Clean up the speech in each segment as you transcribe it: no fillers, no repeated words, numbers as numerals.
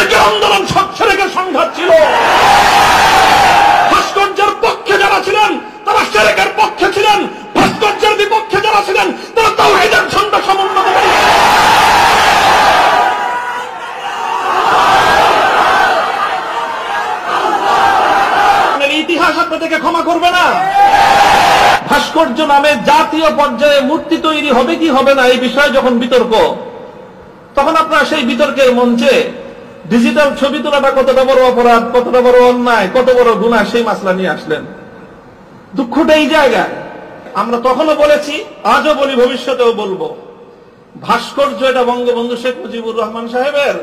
শিরকের আন্দোলন সাথে রেখে সংঘাত ছিল। ভাস্কর্যের পক্ষে যারা ছিলেন তারা শিরকের পক্ষে ছিলেন, ভাস্কর্যের বিপক্ষে যারা ছিলেন তারা তাওহীদের ঝান্ডা সমুন্নত করেছেন। ইতিহাস আপনাদেরকে ক্ষমা করবে না। ভাস্কর্য নামে জাতীয় পর্যায়ে মূর্তি তৈরি হবে কি হবে না এই বিষয়ে যখন বিতর্ক, তখন আপনারা সেই বিতর্কের মঞ্চে ডিজিটাল ছবি তোলাটা কতটা বড় অপরাধ, কতটা বড় অন্যায়, কত বড় গুনাহ সেই মাসলা নিয়ে আসলেন। দুঃখটা এই জায়গায়। আমরা তখনও বলেছি, আজও বলি, ভবিষ্যতেও বলবো, ভাস্কর্য এটা বঙ্গবন্ধু শেখ মুজিবুর রহমান সাহেবের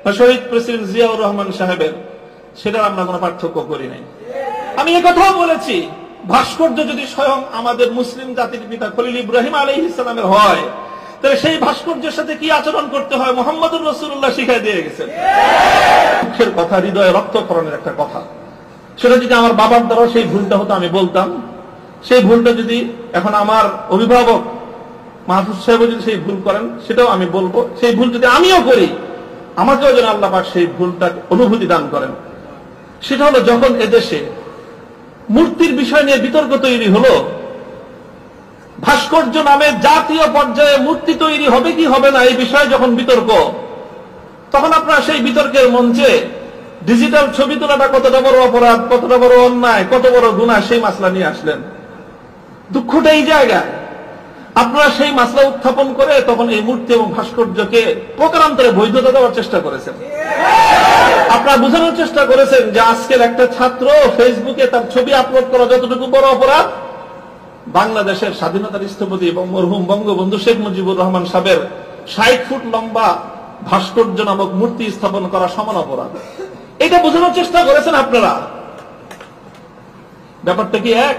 বা শহীদ প্রেসিডেন্ট জিয়াউর রহমান সাহেবের, সেটা আমরা কোনো পার্থক্য করি নাই। আমি একথাও বলেছি, ভাস্কর্য যদি স্বয়ং আমাদের মুসলিম জাতির পিতা খলিল ইব্রাহিম আলাইহিস সালামের হয়, তাহলে সেই ভাস্কর্যের সাথে কি আচরণ করতে হয় মুহাম্মদুর রাসূলুল্লাহ শিখাই দিয়ে গেছেন। দুঃখের কথা, হৃদয়ে রক্তক্ষরণের একটা কথা। সেটা যদি আমার বাবার দ্বারা সেই ভুলটা হতো আমি বলতাম, সেই ভুলটা যদি এখন আমার অভিভাবক মাহফুজ সাহেব যদি সেই ভুল করেন সেটাও আমি বলবো। সেই ভুল যদি আমিও করি, আমাকেও যেন আল্লাহ পাক সেই ভুলটা অনুভূতি দান করেন। সেটা হলো যখন এদেশে মূর্তির বিষয় নিয়ে বিতর্ক তৈরি হলো, ভাস্কর্য নামে জাতীয় পর্যায়ে মূর্তি তৈরি হবে কি হবে না এই বিষয়ে যখন বিতর্ক, তখন আপনারা সেই বিতর্কের মঞ্চে ডিজিটাল ছবি তোলাটা কতটা বড় অপরাধ, কতটা বড় অন্যায়, কত বড় গুনাহ সেই মাসলা নিয়ে আসলেন। দুঃখটা এই জায়গায়। আপনারা সেই মাসলা উত্থাপন করে তখন এই মূর্তি এবং ভাস্কর্যকে প্রকারান্তরে বৈধতা দেওয়ার চেষ্টা করেছেন। আপনারা বোঝানোর চেষ্টা করেছেন যে আজকের একটা ছাত্র ফেসবুকে তার ছবি আপলোড করা যতটুকু বড় অপরাধ, বাংলাদেশের স্বাধীনতার স্থপতি এবং মরহুম বঙ্গবন্ধু শেখ মুজিবুর রহমান সাহেবের ৬০ ফুট লম্বা ভাস্কর্য নামক মূর্তি স্থাপন করা সমান অপরাধ। এটা বোঝানোর চেষ্টা করেছেন আপনারা। ব্যাপারটা কি এক?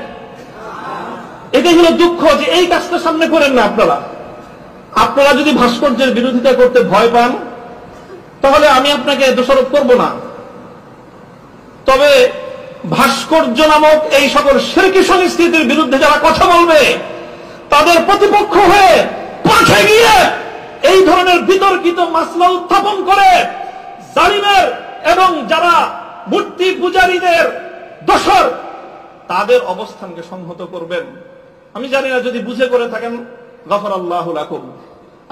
এটাই হলো দুঃখ যে এই কাজটা সামনে করেন না আপনারা। আপনারা যদি ভাস্কর্যের বিরোধিতা করতে ভয় পান, তাহলে আমি আপনাকে দোষারোপ করব না। তবে ভাস্কর্য নামক এই সকল শিরকি সংস্কৃতির বিরুদ্ধে যারা কথা বলবে, তাদের প্রতিপক্ষ হয়ে পাশে গিয়ে এই ধরনের বিতর্কিত মাসলা উত্থাপন করে জালিমের এবং যারা মূর্তি পূজারীদের দোসর, তাদের অবস্থানকে সংহত করবেন। আমি জানি না, যদি বুঝে করে থাকেন গফরাল্লাহু লাকুম,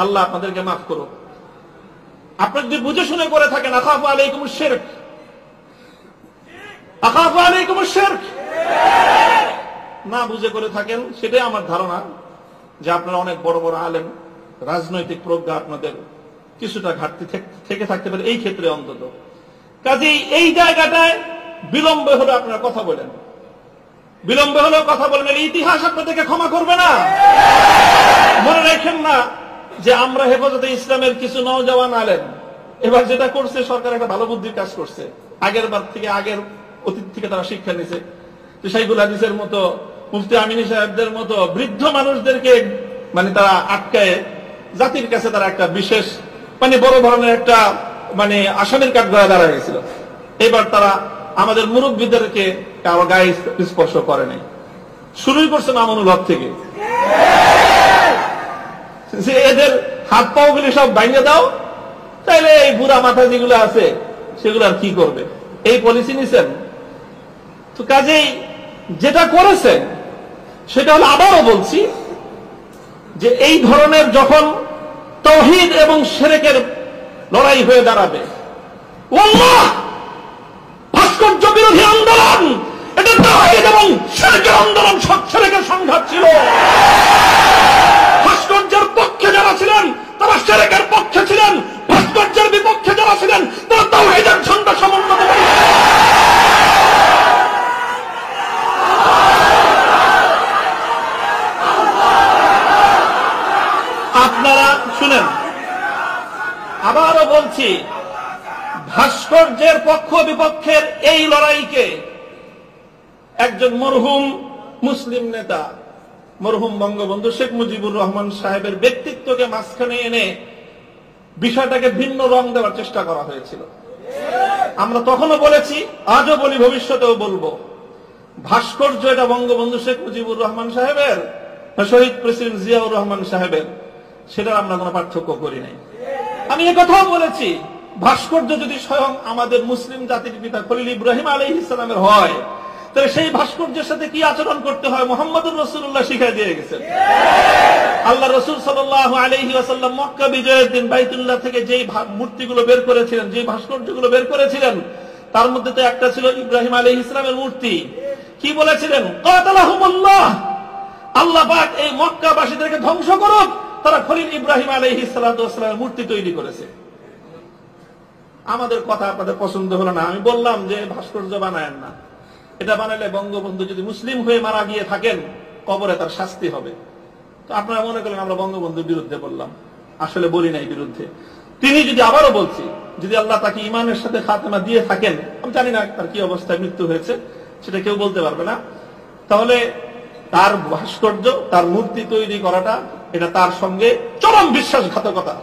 আল্লাহ আপনাদেরকে মাফ করুন। আপনি যদি বুঝে শুনে করে থাকেন, আখাফু আলাইকুমুশ শিরক, আখাফু আলাইকুমুশ শিরক, না বুঝে করে থাকেন, সেটাই আমার ধারণা যে আপনারা অনেক বড় বড় আলেম, রাজনৈতিক প্রজ্ঞা আপনাদের কিছুটা ঘাটতি থেকে থাকতে পারে এই ক্ষেত্রে অন্তত। কাজেই এই জায়গাটায় বিলম্বে হলে আপনারা কথা বলেন, বিলম্বে হলেও কথা বলবেন। ইতিহাস আপনাদেরকে ক্ষমা করবে না। মনে রাখেন না যে আমরা হেফাজতে ইসলামের কিছু নওজওয়ান আলেম এবার যেটা করছে, সরকার একটা ভালো বুদ্ধির কাজ করছে। আগের বার থেকে, আগের অতীত থেকে তারা শিক্ষা নিছে। শাইখুল হাদিসের মতো, মুফতি আমিনী সাহেবদের মতো বৃদ্ধ মানুষদেরকে তারা আটকায় জাতির কাছে তারা একটা বিশেষ বড় ধরনের একটা আসামির কাঠগড়ায় দাঁড়ায় গেছিল। এবার তারা আমাদের মুরব্বীদেরকে কারো গায়ে স্পর্শ করে নাই। শুরুই করছে মামুনুল হক থেকে, যে এদের হাত পাও গুলি সব ভাঙিয়ে দাও, তাইলে এই বুড়া মাথা যেগুলো আছে সেগুলো আর কি করবে, এই পলিসি নিছেন। তো কাজেই যেটা করেছেন সেটা হলো, আবারও বলছি, যে এই ধরনের যখন তাওহীদ এবং শিরকের লড়াই হয়ে দাঁড়াবে, আল্লাহ ভাস্কর্য বিরোধী আন্দোলন এটা তাওহীদ এবং শিরকের আন্দোলন সাথে রেখে সংঘাত ছিল। ভাস্কর্যের পক্ষে যারা ছিলেন তারা শিরকের পক্ষে ছিলেন, ভাস্কর্যের বিপক্ষে যারা ছিলেন তারা তাওহীদের ঝান্ডা সমুন্নত করেছেন। আপনারা শুনেন, আবারও বলছি, ভাস্কর্যের পক্ষ বিপক্ষের এই লড়াইকে একজন মরহুম মুসলিম নেতা, মরহুম বঙ্গবন্ধু শেখ মুজিবুর রহমান সাহেবের ব্যক্তিত্বকে মাঝখানে এনে বিষয়টাকে ভিন্ন রং দেওয়ার চেষ্টা করা হয়েছিল। আমরা তখনও বলেছি, আজও বলি, ভবিষ্যতেও বলবো, ভাস্কর্য এটা বঙ্গবন্ধু শেখ মুজিবুর রহমান সাহেবের বা শহীদ প্রেসিডেন্ট জিয়াউর রহমান সাহেবের, সেটার আমরা কোনো পার্থক্য করি নাই। আমি একথাও বলেছি, ভাস্কর্য যদি স্বয়ং আমাদের মুসলিম জাতির পিতা খলিল ইব্রাহিম আলাইহিস সালামের হয়, তাহলে সেই ভাস্কর্যের সাথে কি আচরণ করতে হয় মুহাম্মদুর রাসূলুল্লাহ শিখিয়ে দিয়ে গেছেন। আল্লাহ রাসূল সাল্লাল্লাহু আলাইহি ওয়াসাল্লাম মক্কা বিজয়ের দিন বাইতুল্লাহ থেকে যেই মূর্তিগুলো বের করেছিলেন, যে ভাস্কর্যগুলো বের করেছিলেন, তার মধ্যে তো একটা ছিল ইব্রাহিম আলাইহিস সালামের মূর্তি। কি বলেছিলেন? কাতালাহুমুল্লাহ, আল্লাহ পাক এই মক্কাবাসীদেরকে ধ্বংস করুক, তারা খলিল ইব্রাহিম আলাইহিস সালাতু ওয়াস সালামের মূর্তি তৈরি করেছে। আমাদের কথা আপনাদের পছন্দ হলো না, আমি বললাম যে ভাস্কর্য বানায়েন না, এটা বানালে বঙ্গবন্ধু যদি মুসলিম হয়ে মারা গিয়ে থাকেন কবরে তার শাস্তি হবে। তো আপনারা মনে করলেন আমরা বঙ্গবন্ধুর বিরুদ্ধে বললাম, আসলে বলি নাই বিরুদ্ধে। তিনি যদি, আবারও বলছি, যদি আল্লাহ তাকে ইমানের সাথে খাতেমা দিয়ে থাকেন, আমি জানি না তার কি অবস্থায় মৃত্যু হয়েছে, সেটা কেউ বলতে পারবে না, তাহলে তার ভাস্কর্য, তার মূর্তি তৈরি করাটা এটা তার সঙ্গে চরম বিশ্বাসঘাতকতা।